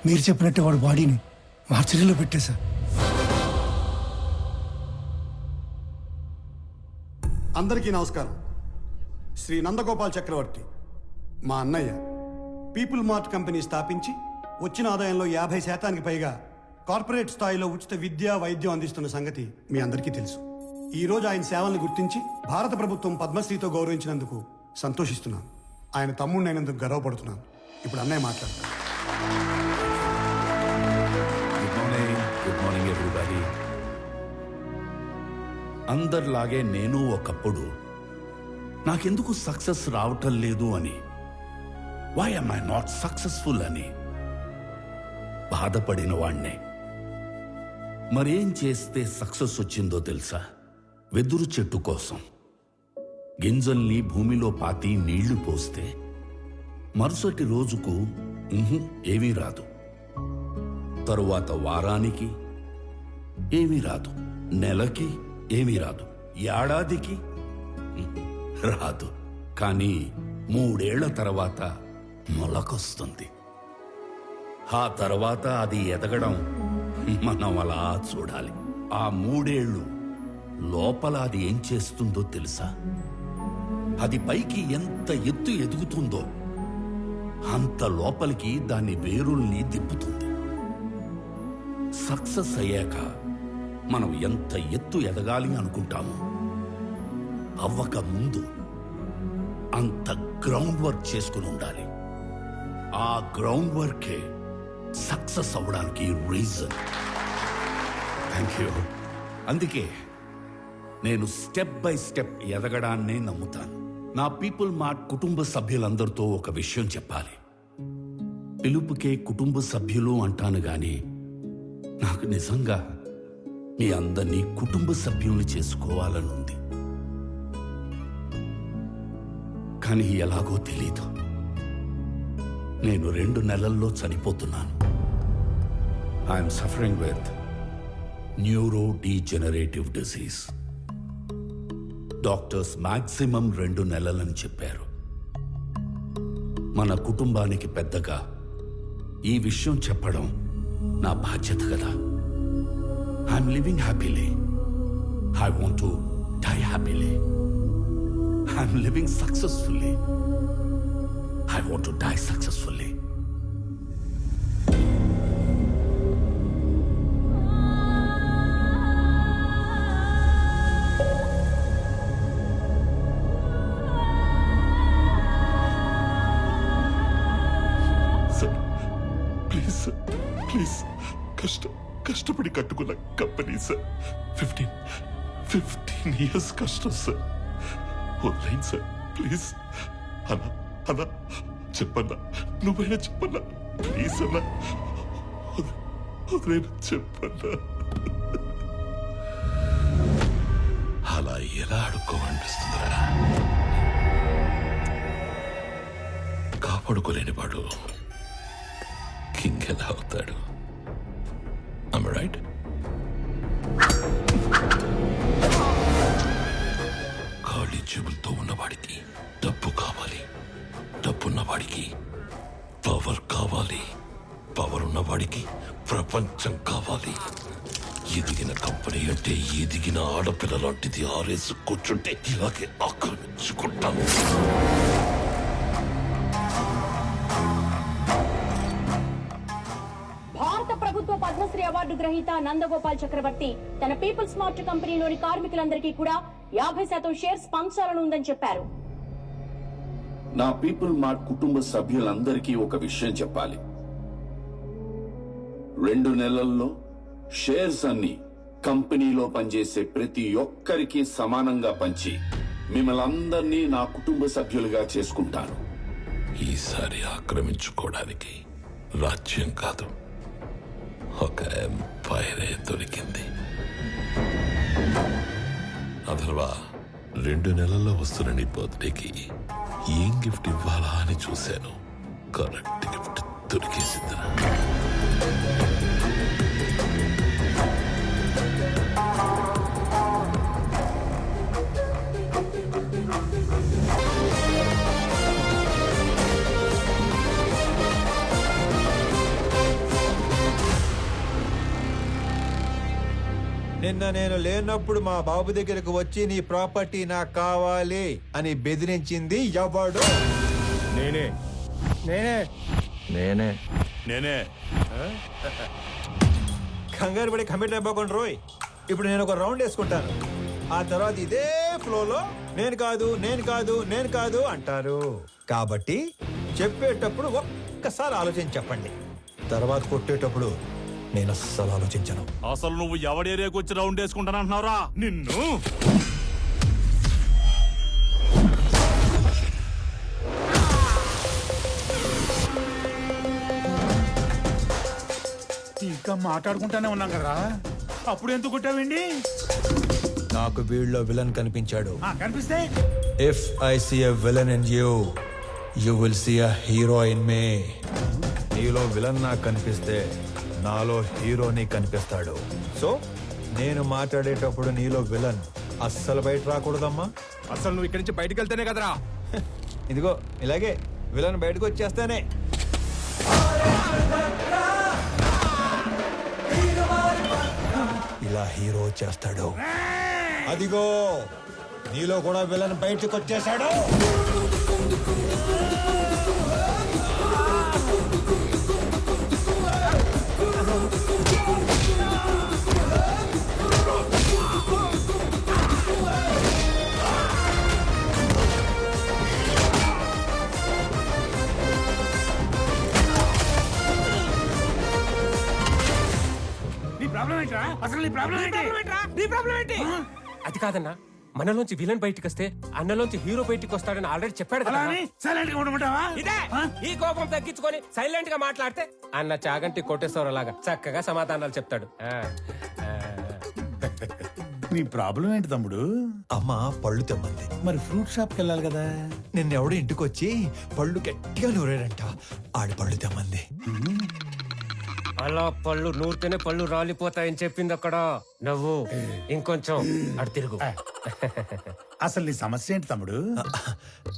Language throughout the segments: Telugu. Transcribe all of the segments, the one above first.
మీరు చెప్పినట్టే వాడు బాడీని మార్చరీలో పెట్టేశా. అందరికీ నమస్కారం. శ్రీ నందగోపాల్ చక్రవర్తి మా అన్నయ్య పీపుల్ మార్ట్ కంపెనీ స్థాపించి వచ్చిన ఆదాయంలో 50% పైగా కార్పొరేట్ స్థాయిలో ఉచిత విద్య వైద్యం అందిస్తున్న సంగతి మీ అందరికీ తెలుసు. ఈరోజు ఆయన సేవలను గుర్తించి భారత ప్రభుత్వం పద్మశ్రీతో గౌరవించినందుకు సంతోషిస్తున్నాను. ఆయన తమ్ముడిని అయినందుకు గర్వపడుతున్నాను. ఇప్పుడు అన్నయ్య మాట్లాడతాను. Good morning everybody. అందరిలాగే నేను ఒకప్పుడు నాకెందుకు సక్సెస్ రావటం లేదు అని, why am I not successful అని బాధపడిన వాణ్ణే. మరేం చేస్తే సక్సెస్ వచ్చిందో తెలుసా? వెదురు చెట్టు కోసం గింజల్ని భూమిలో పాతి నీళ్లు పోస్తే మరుసటి రోజుకు ఏమీ రాదు, తరువాత వారానికి ఏమీ రాదు, నెలకి ఏమీ రాదు, ఏడాదికి రాదు. కానీ 3 ఏళ్ల తర్వాత మొలకొస్తుంది. ఆ తర్వాత అది ఎదగడం మనం అలా చూడాలి. ఆ 3 ఏళ్ళు లోపల అది ఏం చేస్తుందో తెలుసా? అది పైకి ఎంత ఎత్తు ఎదుగుతుందో అంత లోపలికి దాని వేరుల్ని తిప్పుతుంది. సక్సెస్ అయ్యాక మనం ఎంత ఎత్తు ఎదగాలి అనుకుంటామో అవ్వక ముందు అంత గ్రౌండ్ వర్క్ చేసుకుని ఉండాలి. ఆ గ్రౌండ్ వర్కే సక్సెస్ అవ్వడానికి రీజన్. Thank you. అందుకే నేను స్టెప్ బై స్టెప్ ఎదగడాన్నే నమ్ముతాను. నా పీపుల్ మార్ట్ కుటుంబ సభ్యులందరితో ఒక విషయం చెప్పాలి. పిలుపుకే కుటుంబ సభ్యులు అంటాను గాని నాకు నిజంగా మీ అందరినీ కుటుంబ సభ్యుల్ని చేసుకోవాలనుంది. కానీ ఎలాగో తెలీదు. నేను 2 నెలల్లో చనిపోతున్నాను. I'm suffering with neuro degenerative disease. Doctors maximum 2 నెలలని చెప్పారు. మన కుటుంబానికి పెద్దగా ఈ విషయం చెప్పడం నా బాధ్యత కదా. I'm living happily. I want to die happily. I'm living successfully. I want to die successfully. Please కష్టపడి కట్టుకున్న కంపెనీ సార్. 15 years కష్టం సార్. వదిలేండి సార్ ప్లీజ్. అన్నా చెప్పన్నా, నువ్వైనా చెప్పన్నా ప్లీజ్ అన్నా. వదిలేనా చెప్పన్నా. అలా ఎలా అడుక్కోమనిపిస్తుందిరా? కాపాడుకోలేని వాడు కింగ్ ఎలా అవుతాడు? Am I right? ఖాళీ జేబులతో ఉన్నవాడికి డబ్బు కావాలి, డబ్బున్నవాడికి పవర్ కావాలి, పవర్ ఉన్నవాడికి ప్రపంచం కావాలి. ఎదిగిన కంపెనీ అంటే ఎదిగిన ఆడపిల్ల లాంటిది. ఆరేసి కూర్చుంటే ఇలాగే ఆక్రమించుకుంటాను. ప్రభుత్వ పద్మశ్రీ అవార్డు గ్రహీత నందగోపాల్ చక్రవర్తి తన పీపుల్స్ మార్ట్ కంపెనీలోని కార్మికులందరికీ కూడా 50% షేర్స్ పంచాలని ఉందని చెప్పారు. నా పీపుల్ మార్ట్ కుటుంబ సభ్యులందరికీ ఒక విషయం చెప్పాలి. 2 నెలల్లో షేర్స్ అన్ని కంపెనీలో పనిచేసే ప్రతి ఒక్కరికి సమానంగా పంచి మిమ్మల్ని అందరినీ నా కుటుంబ సభ్యులుగా చేసుకుంటాను. ఈసారి ఆక్రమించుకోవడానికి రాజ్యం కాదు, ఒక ఎంపైరే దొరికింది. అథర్వా, 2 నెలల్లో వస్తున్న నీ బర్త్డేకి ఏం గిఫ్ట్ ఇవ్వాలా అని చూశాను. కరెక్ట్ గిఫ్ట్ దొరికేసిందిరా. నిన్న నేను లేనప్పుడు మా బాబు దగ్గరకు వచ్చి నీ ప్రాపర్టీ నాకు కావాలి అని బెదిరించింది ఎవడు? నేనే నేనే నేనే. నేనే కంగారు పడి కమిట్ అయిపోకుండా రోయ్. ఇప్పుడు నేను ఒక రౌండ్ వేసుకుంటాను. ఆ తర్వాత ఇదే ఫ్లోలో నేను కాదు నేను కాదు నేను కాదు అంటారు. కాబట్టి చెప్పేటప్పుడు ఒక్కసారి ఆలోచించి చెప్పండి. తర్వాత కొట్టేటప్పుడు నేను అస్సలు ఆలోచించను. అసలు నువ్వు ఎవడి ఏరియాకి వచ్చి రౌండ్ వేసుకుంటానంటున్నావురా నిన్ను. ఇంకా మాట్లాడుకుంటానే ఉన్నాం కదా, అప్పుడు ఎందుకు కొట్టావండి? నాకు వీళ్ళలో విలన్ కనిపించాడు. కనిపిస్తే if I see a villain in you, you will see a hero in me. నీలో విలన్ నాకు కనిపిస్తే నాలో హీరోని కనిపిస్తాడు. సో నేను మాట్లాడేటప్పుడు నీలో విలన్ అస్సలు బయట రాకూడదమ్మా. అసలు నువ్వు ఇక్కడి నుంచి బయటకు వెళ్తేనే కదరా. ఇదిగో ఇలాగే విలన్ బయటకు వచ్చేస్తానే. ఇలా హీరో చేస్తాడు. అదిగో నీలో కూడా విలన్ బయటకు వచ్చేసాడు. నీ ప్రాబ్లం ఏంట్రా? అసలు నీ ప్రాబ్లం ఏంటి? అది కాదన్నా, మనలోంచి విలన్ బయటికి వస్తే అన్నలోంచి హీరో బయటికి వస్తాడని ఆల్రెడీ చెప్పాడు అలా కదా. అని సైలెంట్ గా ఉండమంటావా? ఇదే ఈ కోపం తగ్గించుకొని సైలెంట్ గా మాట్లాడితే అన్న చాగంటి కొట్టేశ్వర లాగా చక్కగా సమాధానాలు చెప్తాడు. నీ ప్రాబ్లం ఏంటి తమ్ముడు? అమ్మ పళ్ళు తెమ్మంది. మరి ఫ్రూట్ షాప్ కి వెళ్ళాలి కదా. నిన్నెవడో ఇంటికి వచ్చి పళ్ళు గట్టిగా నూరాడంట. ఆడి పళ్ళు తెమ్మంది. అలా పళ్ళు నూరితేనే పళ్ళు రాలిపోతాయని చెప్పింది అక్కడ. నవ్వు ఇంకొంచెం అటు తిరుగు. అసలు నీ సమస్య ఏంటి తమ్ముడు?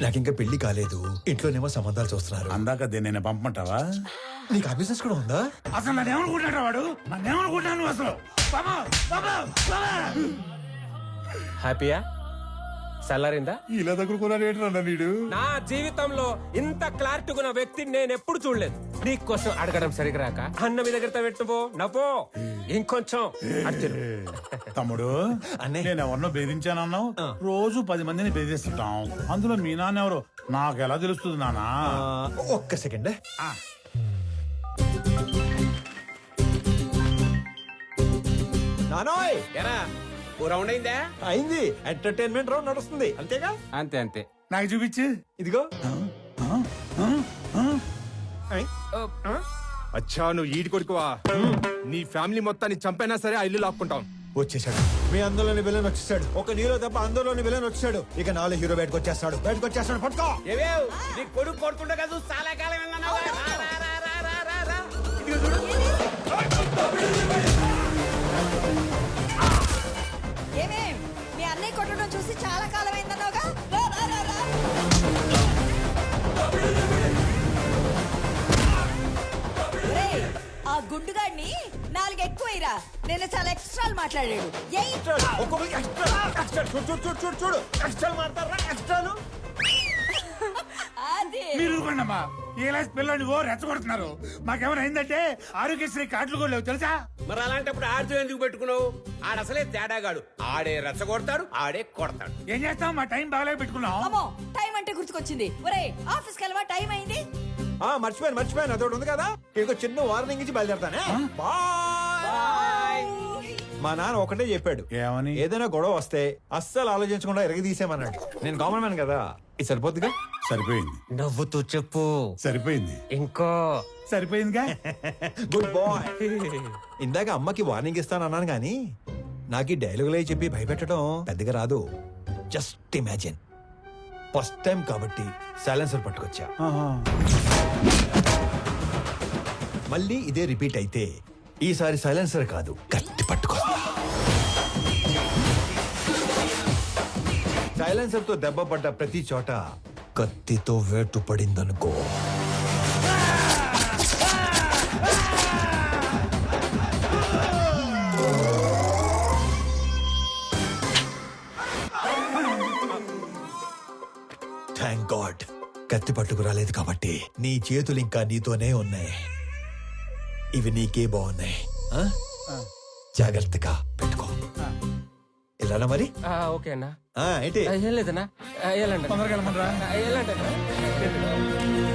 నాకింకా పెళ్లి కాలేదు. ఇంట్లోనేమో సంబంధాలు చూస్తున్నారు. అందాక నేను పంపమంటావా? నీకు ఆ బిజినెస్ కూడా ఉందా? అసలు నన్నేమనుకుంటాడు వాడు? నన్నేమనుకుంటాను నువ్వు అసలు? బాబా, బాబా, బాబా. హ్యాపీయా? సల్లారిందా? ఇలా దగ్గరుకున్నాడు ఏంటన్నా వీడు? నా జీవితంలో ఇంత క్లారిటీగా ఉన్న వ్యక్తిని నేను ఎప్పుడు చూడలేదు. నీకోసం అడగడం సరిగా రాక అన్న మీ దగ్గర పెట్టుపో నవ్వో ఇంకొంచెం అటు తిరుగు. తమ్ముడు అన్నయ్య. నేను ఎవరినో బెదిరించానన్నావు. రోజు 10 మందిని బెదిరిస్తుంటాం. అందులో మీ నాన్న ఎవరు నాకు ఎలా తెలుస్తుంది నానా? ఒక్క సెకండ్. నానోయ్ ఎరా ఓ రౌండ్ అయిందా? అయింది. ఎంటర్టైన్మెంట్ రౌండ్ నడుస్తుంది అంతేగా? అంతే అంతే. నాకు చూపించు. ఇదిగో. అచ్చా నువ్వు ఈడి కొడుకువా? నీ ఫ్యామిలీ మొత్తాన్ని చంపైనా సరే ఆ ఇల్లు లాక్కుంటాం. వచ్చేసాడు. మీ అందరిలోని విలన్ వచ్చేసాడు. ఒక నీలో తప్ప అందరిలోని విలన్ వచ్చాడు. ఇక నాలో హీరో బయటకు వచ్చేస్తాడు. పట్టుకో. నీ కొడుకు కొడుతుండే కదా చాలా కాలం ఏమేం మీ అన్నయ్య కొట్టడం చూసి చాలా కాలం అయిందన్నావుగా. రా, రా, రా, రా. ఒరేయ్, ఆ గుండుగాడిని 4 ఎక్కువైరా. నేను చాలా ఎక్స్ట్రాలు మాట్లాడాడు. ఏయ్, చూడు ఎక్స్ట్రా మాట్లాడరా. ఎక్స్ట్రాలు అది మీరు ఊరుకోండమ్మా. ఏ క్లాస్ పిల్లలు ఓ రెచ్చగొడుతున్నారు. మాకేమైనా అయిందంటే ఆరోగ్యశ్రీ కార్డులు కూడా లేవు తెలుసా? మరి అలాంటప్పుడు ఆడితో ఎందుకు పెట్టుకున్నావు? ఆడసలే తేడాగాడు. ఆడే రెచ్చగొడతాడు, ఆడే కొడతాడు. ఏం చేస్తాం? మా టైం బాగాలే పెట్టుకున్నాం. అమ్మో, టైం అంటే గుర్తుకొచ్చింది. ఒరేయ్, ఆఫీస్కి వెళ్ళవా? టైం అయింది. మర్చిపోయాను అదొకటి ఉంది కదా. ఇంకో చిన్న వార్నింగ్ ఇచ్చి బయలుదేరతానే. బాయ్. మా నాన్న ఒకటే చెప్పాడు. ఏమని? ఏదైనా గొడవ వస్తే అస్సలు ఆలోచించకుండా ఎరగదీసేమన్నాడు. నేను కామన్ మ్యాన్ కదా, ఇది సరిపోద్దిగా. సరిపోయింది. నవ్వుతూ చెప్పు. సరిపోయింది. ఇంకో సరిపోయిందిగా. Good bye. ఇందాక అమ్మకి వార్నింగ్ ఇస్తానన్నాను కానీ నాకు ఈ డైలాగులే చెప్పి భయపెట్టడం పెద్దగా రాదు. Just imagine. ఫస్ట్ టైం కాబట్టి సైలెన్సర్ పట్టుకొచ్చా. మళ్ళీ ఇదే రిపీట్ అయితే ఈసారి సైలెన్సర్ కాదు కత్తి పట్టుకొస్తా. సైలెన్సర్ తో దెబ్బ పడ్డ ప్రతి చోట కత్తితో వేటు పడిందనుకో. కత్తి పట్టుకురాలేదు కాబట్టి నీ చేతులు ఇంకా నీతోనే ఉన్నాయి. ఇవి నీకే బాగున్నాయి. ఆ? జాగ్రత్తగా పెట్టుకో. ఇలానా మరి? ఓకే అన్నా. ఏంటి ఏం లేదన్నా, వెళ్ళండి. తొందరగా వెళ్ళమనరా. వెళ్ళండి.